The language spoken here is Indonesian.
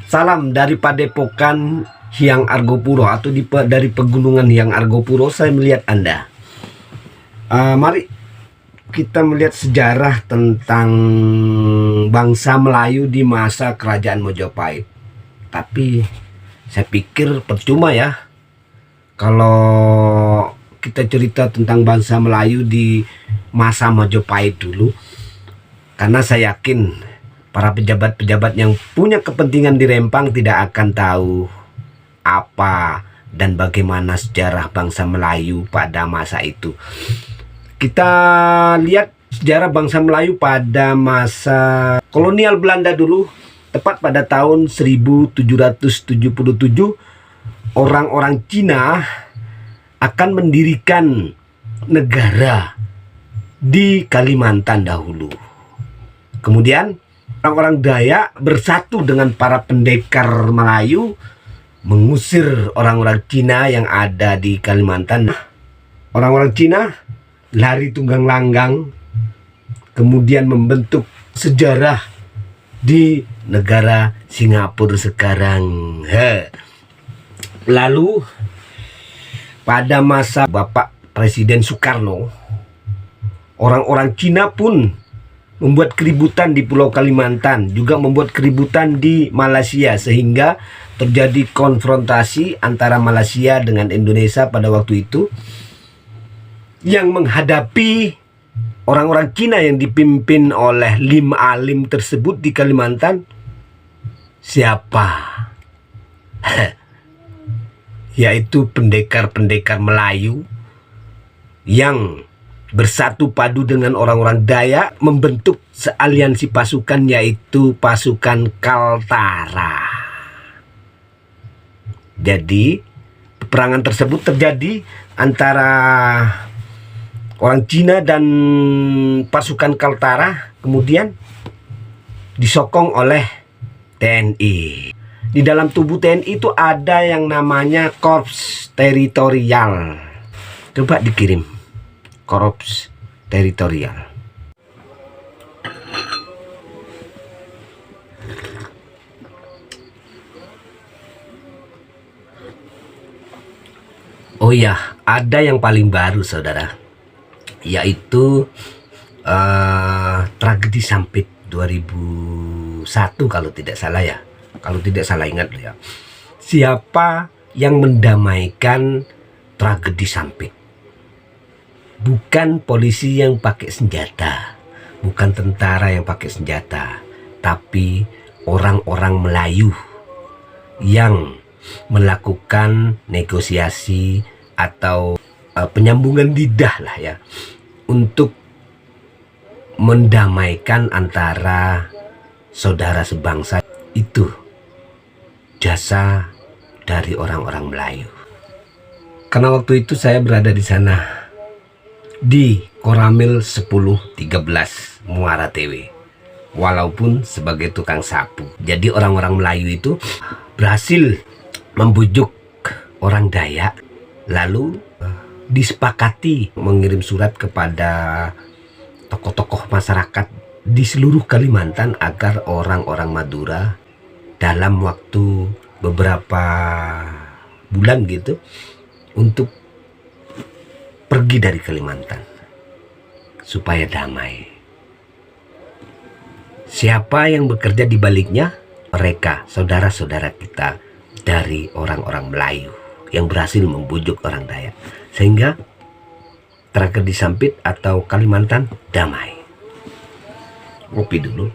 Salam dari Padepokan Hyang Argopuro atau dari Pegunungan Hyang Argopuro. Saya melihat Anda. Mari kita melihat sejarah tentang bangsa Melayu di masa Kerajaan Mojopahit. Tapi saya pikir percuma ya kalau kita cerita tentang bangsa Melayu di masa Mojopahit dulu, karena saya yakin para pejabat-pejabat yang punya kepentingan di Rempang tidak akan tahu apa dan bagaimana sejarah bangsa Melayu pada masa itu. Kita lihat sejarah bangsa Melayu pada masa kolonial Belanda dulu, tepat pada tahun 1777 orang-orang Cina akan mendirikan negara di Kalimantan dahulu. Kemudian orang-orang Dayak bersatu dengan para pendekar Melayu mengusir orang-orang Cina yang ada di Kalimantan. Orang-orang Cina lari tunggang langgang, kemudian membentuk sejarah di negara Singapura sekarang. Lalu pada masa Bapak Presiden Soekarno, orang-orang Cina pun membuat keributan di Pulau Kalimantan, juga membuat keributan di Malaysia, sehingga terjadi konfrontasi antara Malaysia dengan Indonesia pada waktu itu, yang menghadapi orang-orang Cina yang dipimpin oleh 5 alim tersebut di Kalimantan. Siapa? Yaitu pendekar-pendekar Melayu yang bersatu padu dengan orang-orang Dayak membentuk sealiansi pasukan, yaitu pasukan Kaltara. Jadi peperangan tersebut terjadi antara orang Cina dan pasukan Kaltara, kemudian disokong oleh TNI. Di dalam tubuh TNI itu ada yang namanya Korps Teritorial. Coba dikirim, Korps Teritorial. Oh ya, ada yang paling baru saudara, yaitu tragedi Sampit 2001 kalau tidak salah ya. Kalau tidak salah ingat ya. Siapa yang mendamaikan tragedi Sampit? Bukan polisi yang pakai senjata, bukan tentara yang pakai senjata, tapi orang-orang Melayu yang melakukan negosiasi atau penyambungan lidah lah ya, untuk mendamaikan antara saudara sebangsa. Itu jasa dari orang-orang Melayu. Karena waktu itu saya berada di sana, di Koramil 1013 Muara TW, walaupun sebagai tukang sapu. Jadi orang-orang Melayu itu berhasil membujuk orang Dayak, lalu disepakati mengirim surat kepada tokoh-tokoh masyarakat di seluruh Kalimantan agar orang-orang Madura dalam waktu beberapa bulan gitu untuk pergi dari Kalimantan supaya damai. Siapa yang bekerja di baliknya? Mereka, saudara-saudara kita dari orang-orang Melayu yang berhasil membujuk orang Dayak, sehingga tragedi Sampit atau Kalimantan damai. Kopi dulu.